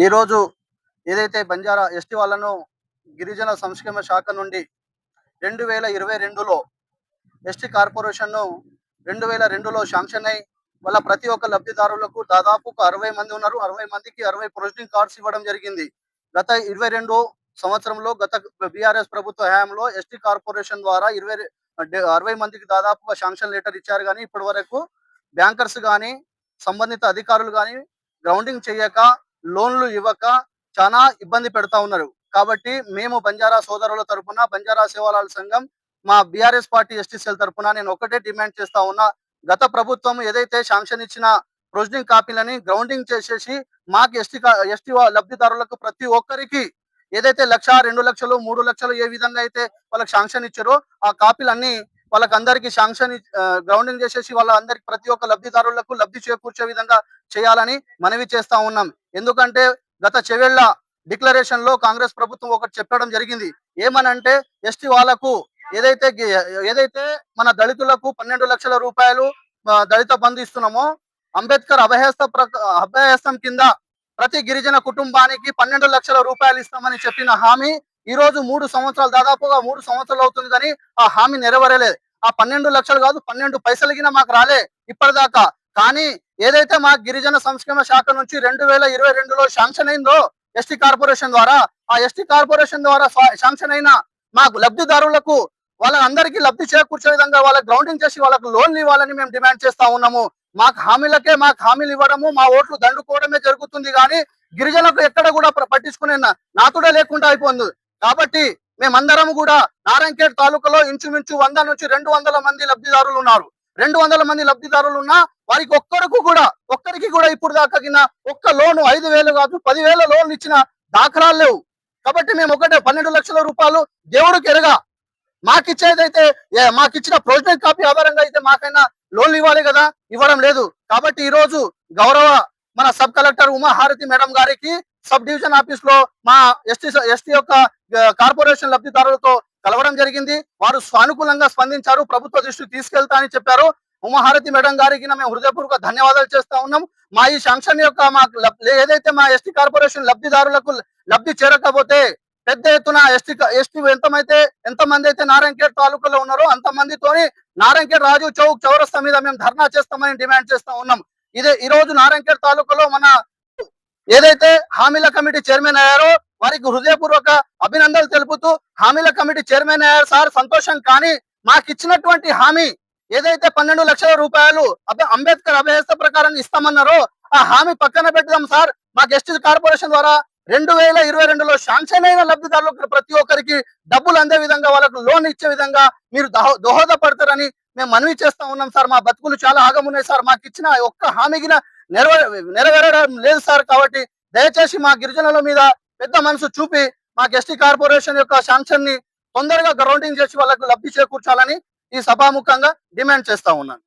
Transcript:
ఈరోజు ఏదైతే బంజారా ఎస్టీ వాళ్ళను గిరిజన సంక్షేమ శాఖ నుండి 2022లో ఎస్టీ కార్పొరేషన్ను 2002లో శాంక్షన్ అయి వాళ్ళ ప్రతి ఒక్క లబ్ధిదారులకు దాదాపు 60 మంది ఉన్నారు. 60 మందికి 60 ప్రొవిజనింగ్ కార్డ్స్ ఇవ్వడం జరిగింది. గత 22 సంవత్సరంలో గత బీఆర్ఎస్ ప్రభుత్వ హయాంలో ఎస్టీ కార్పొరేషన్ ద్వారా 60 మందికి దాదాపుగా శాంక్షన్ లెటర్ ఇచ్చారు. కానీ ఇప్పటి వరకు బ్యాంకర్స్ కానీ సంబంధిత అధికారులు కానీ గ్రౌండింగ్ చేయక లోన్లు ఇవ్వక చాలా ఇబ్బంది పెడతా ఉన్నారు. కాబట్టి మేము బంజారా సోదరుల తరపున బంజారా సేవాలాల సంఘం మా బీఆర్ఎస్ పార్టీ ఎస్టీ సెల్ తరపున నేను ఒకటే డిమాండ్ చేస్తా ఉన్నా. గత ప్రభుత్వం ఏదైతే శాంక్షన్ ఇచ్చిన ప్రొవిజనింగ్ కాపీలని గ్రౌండింగ్ చేసేసి మాకు ఎస్టీ లబ్ధిదారులకు ప్రతి ఒక్కరికి ఏదైతే 1,00,000, 2,00,000, 3,00,000 ఏ విధంగా అయితే వాళ్ళకి శాంక్షన్ ఇచ్చారో ఆ కాపీలన్నీ వాళ్ళకందరికీ శాంక్షన్ గ్రౌండింగ్ చేసేసి వాళ్ళందరికి ప్రతి ఒక్క లబ్ధిదారులకు లబ్ధి చేకూర్చే విధంగా చేయాలని మనవి చేస్తా ఉన్నాం. ఎందుకంటే గత చెవేళ్ల డిక్లరేషన్ లో కాంగ్రెస్ ప్రభుత్వం ఒకటి చెప్పడం జరిగింది. ఏమనంటే ఎస్టీ వాళ్ళకు ఏదైతే మన దళితులకు 12 లక్షల రూపాయలు దళిత బంధు ఇస్తున్నామో అంబేద్కర్ అభయహస్తం కింద ప్రతి గిరిజన కుటుంబానికి 12 లక్షల రూపాయలు ఇస్తామని చెప్పిన హామీ ఈ రోజు 3 సంవత్సరాలు దాదాపుగా 3 సంవత్సరాలు అవుతుంది. కానీ ఆ హామీ నెరవేరలేదు. ఆ 12 లక్షలు కాదు 12 పైసలు గిన మాకు రాలే ఇప్పటిదాకా. కానీ ఏదైతే మా గిరిజన సంక్షేమ శాఖ నుంచి 2022లో శాంక్షన్ అయిందో ఎస్టీ కార్పొరేషన్ ద్వారా, ఆ ఎస్టీ కార్పొరేషన్ ద్వారా శాంక్షన్ అయిన మాకు లబ్ధిదారులకు వాళ్ళందరికీ లబ్ధి చేకూర్చే విధంగా వాళ్ళకి గ్రౌండింగ్ చేసి వాళ్ళకు లోన్లు ఇవ్వాలని మేము డిమాండ్ చేస్తా ఉన్నాము. మాకు హామీలు ఇవ్వడము, మా ఓట్లు దండుకోవడమే జరుగుతుంది. కానీ గిరిజనులకు ఎక్కడ కూడా పట్టించుకునే నాతుడే లేకుండా అయిపోయింది. కాబట్టి మేమందరం కూడా నారాయణఖేడ్ తాలూకాలో ఇంచుమించు 100 నుంచి 200 మంది లబ్ధిదారులు ఉన్నారు. 200 మంది లబ్ధిదారులు ఉన్నా వారికి ఒక్కరికి కూడా ఇప్పుడు దాకా ఒక్క లోను 5,000 కాదు 10,000 లోన్లు ఇచ్చిన దాఖలాలు లేవు. కాబట్టి మేము ఒకటే 12 లక్షల రూపాయలు దేవుడికి ఎరగా మాకిచ్చిన ప్రొవిజనల్ కాపీ ఆధారంగా అయితే మాకైనా లోన్లు ఇవ్వాలి కదా, ఇవ్వడం లేదు. కాబట్టి ఈ రోజు గౌరవ మన సబ్ కలెక్టర్ ఉమాహారతి మేడం గారికి సబ్ డివిజన్ ఆఫీస్ లో మా ఎస్టీ యొక్క కార్పొరేషన్ లబ్ధిదారులతో కలవడం జరిగింది. వారు సానుకూలంగా స్పందించారు. ప్రభుత్వ దృష్టికి తీసుకెళ్తా అని చెప్పారు. ఉమాహారతి మేడం గారికి మేము హృదయపూర్వక ధన్యవాదాలు చేస్తా ఉన్నాం. మా ఈ శాంక్షన్ యొక్క ఏదైతే మా ఎస్టీ కార్పొరేషన్ లబ్ధిదారులకు లబ్ధి చేరకపోతే పెద్ద ఎత్తున ఎస్టీ ఎంతమంది అయితే నారాయణఖేడ్ తాలూకాలో ఉన్నారో అంతమందితోని నారాయణఖేడ్ రాజీవ్ చౌక్ చౌరస్తా మీద మేము ధర్నా చేస్తామని డిమాండ్ చేస్తా ఉన్నాం. ఈ రోజు నారాయణఖేడ్ తాలూకాలో మన ఏదైతే హామీల కమిటీ చైర్మన్ అయ్యారో వారికి హృదయపూర్వక అభినందనలు తెలుపుతూ, హామీల కమిటీ చైర్మన్ అయ్యారు సార్ సంతోషం. కానీ మాకు ఇచ్చినటువంటి హామీ ఏదైతే 12 లక్షల రూపాయలు అంబేద్కర్ అభయహస్త ప్రకారం ఇస్తామన్నారో ఆ హామీ పక్కన పెడదాం సార్. మాకు ఎస్టీ కార్పొరేషన్ ద్వారా 2022లో శాంక్షన్ అయిన లబ్ధిదారులకు ప్రతి ఒక్కరికి డబ్బులు అందే విధంగా వాళ్ళకు లోన్ ఇచ్చే విధంగా మీరు దోహదపడతారని మేము మనవి చేస్తా ఉన్నాం సార్. మా బతుకులు చాలా ఆగమున్నాయి సార్. మాకు ఇచ్చిన ఒక్క హామీకి నెరవేరడం లేదు సార్. కాబట్టి దయచేసి మా గిరిజనుల మీద పెద్ద మనసు చూపి మాకు ఎస్టీ కార్పొరేషన్ యొక్క శాంక్షన్ ని తొందరగా గ్రౌండింగ్ చేసి వాళ్ళకు లబ్ధి చేకూర్చాలని ఈ సభాముఖంగా డిమాండ్ చేస్తా ఉన్నాను.